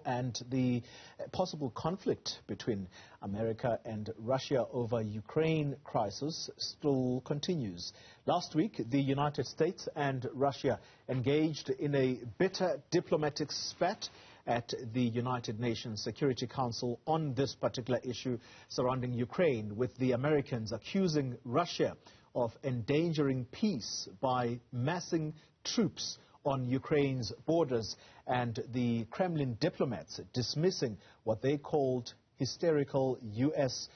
and the possible conflict between America and Russia over Ukraine crisis still continues. Last week, the United States and Russia engaged in a bitter diplomatic spat at the United Nations Security Council on this particular issue surrounding Ukraine, with the Americans accusing Russia of endangering peace by massing troops on Ukraine's borders, and the Kremlin diplomats dismissing what they called hysterical U.S.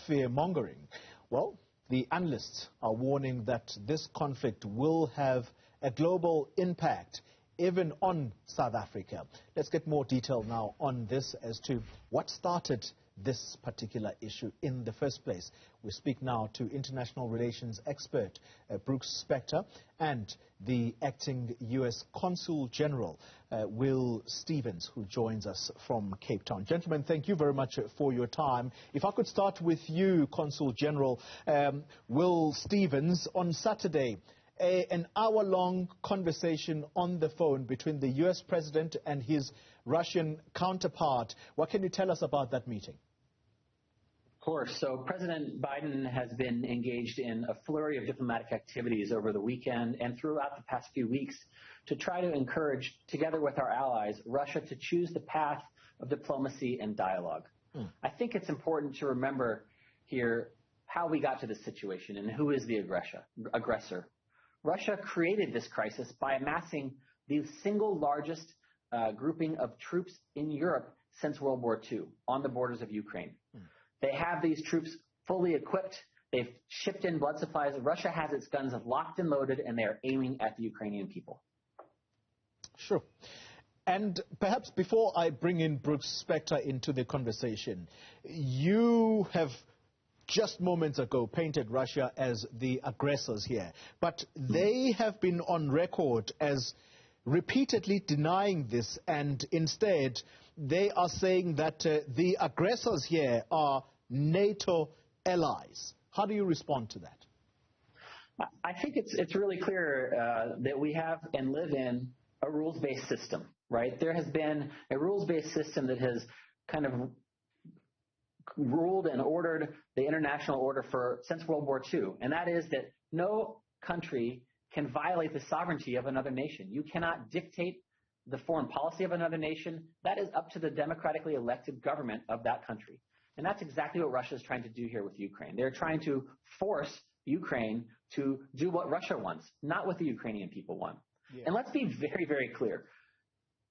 fear-mongering. Well, the analysts are warning that this conflict will have a global impact, even on South Africa. Let's get more detail now on this as to what started this particular issue in the first place. We speak now to international relations expert Brooks Spector and the acting U.S. Consul General Will Stevens, who joins us from Cape Town. Gentlemen, thank you very much for your time. If I could start with you, Consul General Will Stevens. On Saturday, an hour-long conversation on the phone between the U.S. President and his Russian counterpart. What can you tell us about that meeting? Of course. So President Biden has been engaged in a flurry of diplomatic activities over the weekend and throughout the past few weeks to try to encourage, together with our allies, Russia to choose the path of diplomacy and dialogue. I think it's important to remember here how we got to this situation and who is the aggressor. Russia created this crisis by amassing the single largest grouping of troops in Europe since World War II on the borders of Ukraine. They have these troops fully equipped. They've shipped in blood supplies. Russia has its guns locked and loaded, and they are aiming at the Ukrainian people. Sure. And perhaps before I bring in Brooks Spector into the conversation, you have just moments ago painted Russia as the aggressors here, but they have been on record as repeatedly denying this, and instead they are saying that the aggressors here are NATO allies. How do you respond to that? I think it's really clear that we have and live in a rules-based system, right? There has been a rules-based system that has kind of ruled and ordered the international order since World War II, and that is that no country can violate the sovereignty of another nation. You cannot dictate the foreign policy of another nation. That is up to the democratically elected government of that country. And that's exactly what Russia is trying to do here with Ukraine. They're trying to force Ukraine to do what Russia wants, not what the Ukrainian people want. Yeah. And let's be very, very clear.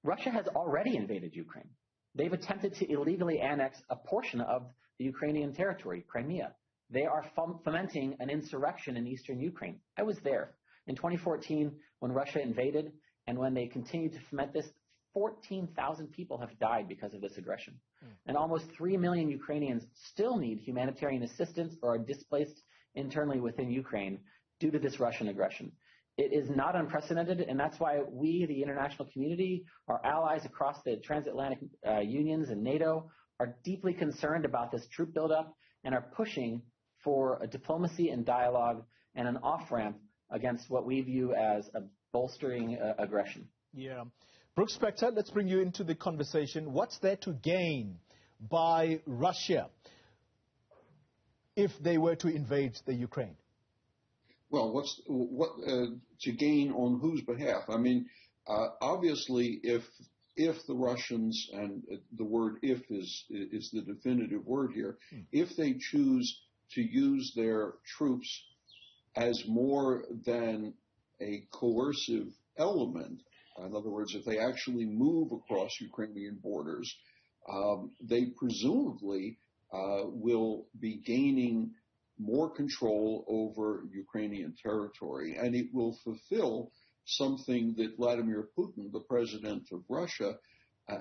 Russia has already invaded Ukraine. They've attempted to illegally annex a portion of the Ukrainian territory, Crimea. They are fomenting an insurrection in eastern Ukraine. I was there in 2014 when Russia invaded, and when they continued to foment this, 14,000 people have died because of this aggression. And almost 3 million Ukrainians still need humanitarian assistance or are displaced internally within Ukraine due to this Russian aggression. It is not unprecedented, and that's why we, the international community, our allies across the transatlantic unions and NATO, are deeply concerned about this troop buildup and are pushing for a diplomacy and dialogue and an off-ramp against what we view as a bolstering aggression. Yeah. Brooks Spector, let's bring you into the conversation. What's there to gain by Russia if they were to invade the Ukraine? Well, what to gain on whose behalf? I mean, obviously, if the Russians, and the word "if" is the definitive word here, if they choose to use their troops as more than a coercive element, in other words, if they actually move across Ukrainian borders, they presumably will be gaining more control over Ukrainian territory, and it will fulfill something that Vladimir Putin, the president of Russia,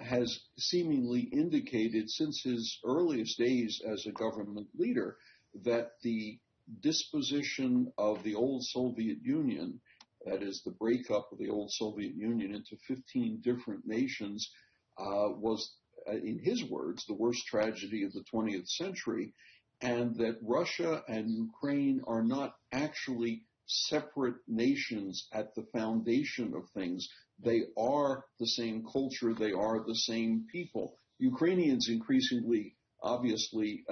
has seemingly indicated since his earliest days as a government leader, that the disposition of the old Soviet Union, that is the breakup of the old Soviet Union into 15 different nations, was, in his words, the worst tragedy of the 20th century, and that Russia and Ukraine are not actually separate nations at the foundation of things. They are the same culture. They are the same people. Ukrainians increasingly, obviously,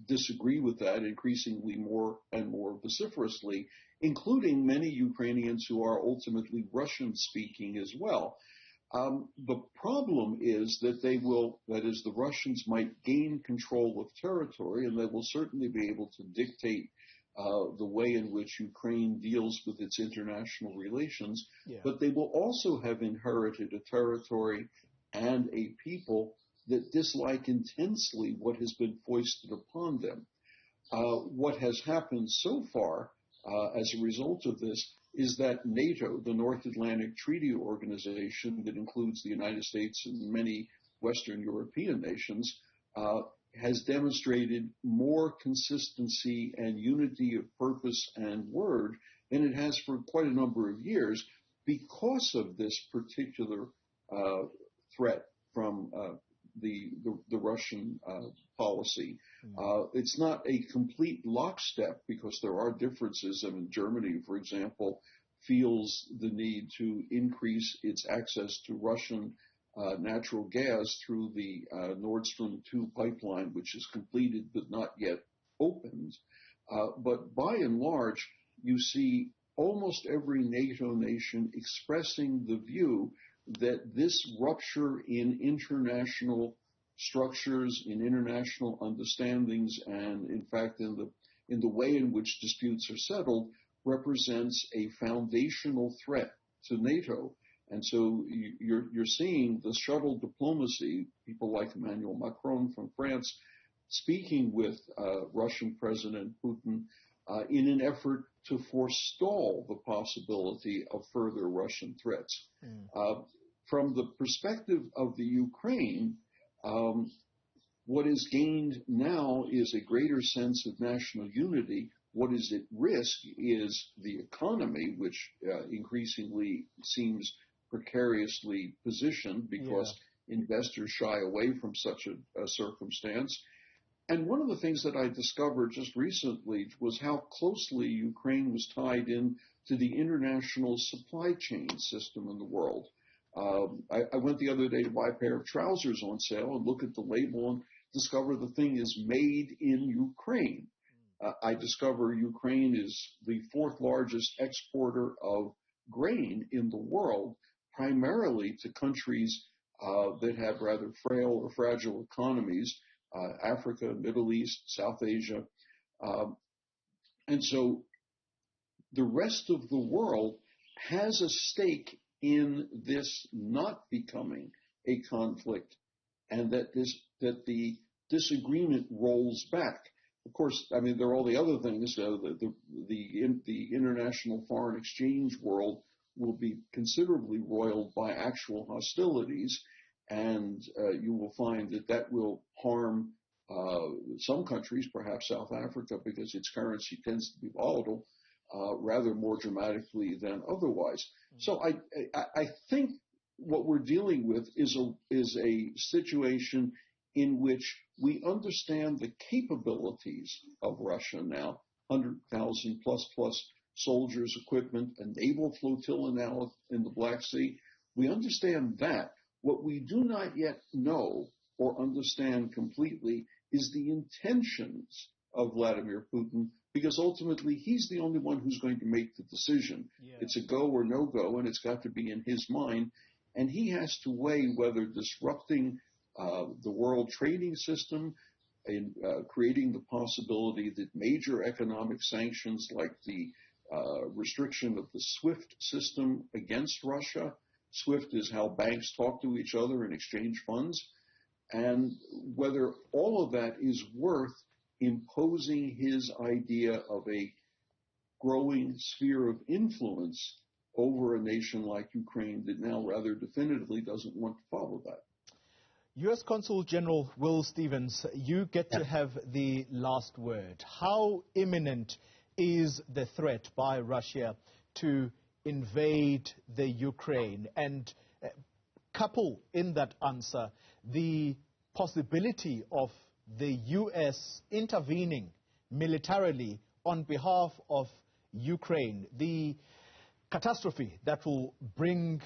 disagree with that, increasingly more and more vociferously, including many Ukrainians who are ultimately Russian-speaking as well. The problem is that the Russians might gain control of territory, and they will certainly be able to dictate the way in which Ukraine deals with its international relations, but they will also have inherited a territory and a people that dislike intensely what has been foisted upon them. What has happened so far as a result of this is that NATO, the North Atlantic Treaty Organization that includes the United States and many Western European nations, has demonstrated more consistency and unity of purpose and word than it has for quite a number of years because of this particular threat from the Russian policy. It's not a complete lockstep because there are differences. I mean, Germany, for example, feels the need to increase its access to Russian natural gas through the Newzroom 2 pipeline, which is completed but not yet opened. But by and large, you see almost every NATO nation expressing the view that this rupture in international structures, in international understandings, and in fact in the way in which disputes are settled, represents a foundational threat to NATO. And so you're seeing the shuttle diplomacy, people like Emmanuel Macron from France speaking with Russian President Putin in an effort to forestall the possibility of further Russian threats. From the perspective of the Ukraine, what is gained now is a greater sense of national unity. What is at risk is the economy, which increasingly seems precariously positioned because investors shy away from such a circumstance. And one of the things that I discovered just recently was how closely Ukraine was tied in to the international supply chain system in the world. I went the other day to buy a pair of trousers on sale and look at the label and discover the thing is made in Ukraine. I discover Ukraine is the fourth largest exporter of grain in the world, primarily to countries that have rather frail or fragile economies, Africa, Middle East, South Asia. And so the rest of the world has a stake in this not becoming a conflict, and that the disagreement rolls back. Of course, I mean, there are all the other things. The international foreign exchange world will be considerably roiled by actual hostilities, and you will find that will harm some countries, perhaps South Africa, because its currency tends to be volatile, rather more dramatically than otherwise. So I think what we're dealing with is a situation in which we understand the capabilities of Russia now, 100,000 plus soldiers, equipment, a naval flotilla now in the Black Sea. We understand that. What we do not yet know or understand completely is the intentions of Vladimir Putin, because ultimately he's the only one who's going to make the decision. It's a go or no go, and it's got to be in his mind. And he has to weigh whether disrupting the world trading system and creating the possibility that major economic sanctions like the restriction of the SWIFT system against Russia. SWIFT is how banks talk to each other and exchange funds. And whether all of that is worth imposing his idea of a growing sphere of influence over a nation like Ukraine that now rather definitively doesn't want to follow that. U.S. Consul General Will Stevens, you get to have the last word. How imminent is the threat by Russia to invade the Ukraine? And couple in that answer the possibility of the U.S. intervening militarily on behalf of Ukraine, the catastrophe that will bring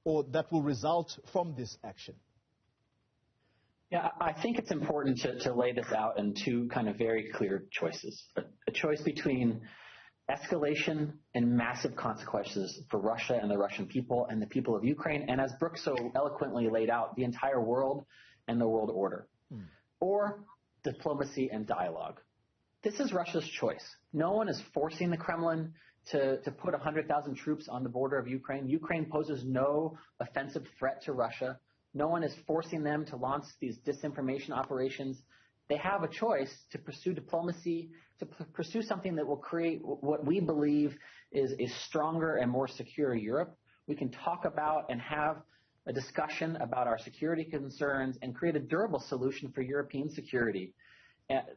or that will result from this action? Yeah, I think it's important to lay this out in two kind of very clear choices. A choice between escalation and massive consequences for Russia and the Russian people and the people of Ukraine, and as Brooks so eloquently laid out, the entire world and the world order. Or diplomacy and dialogue. This is Russia's choice. No one is forcing the Kremlin to put 100,000 troops on the border of Ukraine. Ukraine poses no offensive threat to Russia. No one is forcing them to launch these disinformation operations. They have a choice to pursue diplomacy, to pursue something that will create what we believe is a stronger and more secure Europe. We can talk about and have a discussion about our security concerns and create a durable solution for European security.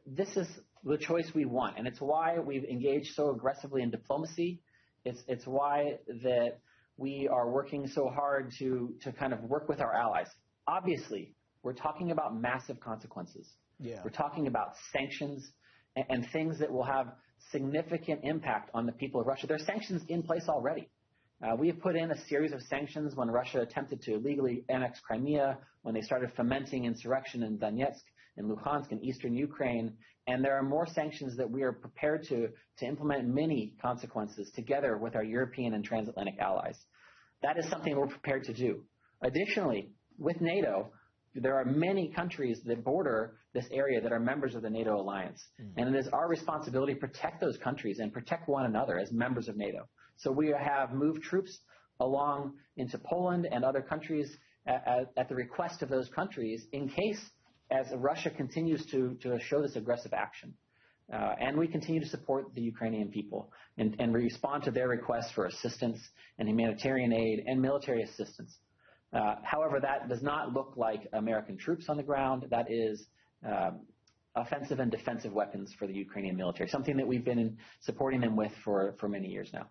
This is the choice we want, and it's why we've engaged so aggressively in diplomacy. It's why that we are working so hard to kind of work with our allies. Obviously, we're talking about massive consequences. Yeah. We're talking about sanctions and things that will have significant impact on the people of Russia. There are sanctions in place already. We have put in a series of sanctions when Russia attempted to illegally annex Crimea, when they started fomenting insurrection in Donetsk and Luhansk in eastern Ukraine. And there are more sanctions that we are prepared to implement many consequences together with our European and transatlantic allies. That is something we're prepared to do. Additionally, with NATO, there are many countries that border this area that are members of the NATO alliance. And it is our responsibility to protect those countries and protect one another as members of NATO. So we have moved troops along into Poland and other countries at the request of those countries in case as Russia continues to show this aggressive action. And we continue to support the Ukrainian people and respond to their requests for assistance and humanitarian aid and military assistance. However, that does not look like American troops on the ground. That is offensive and defensive weapons for the Ukrainian military, something that we've been supporting them with for many years now.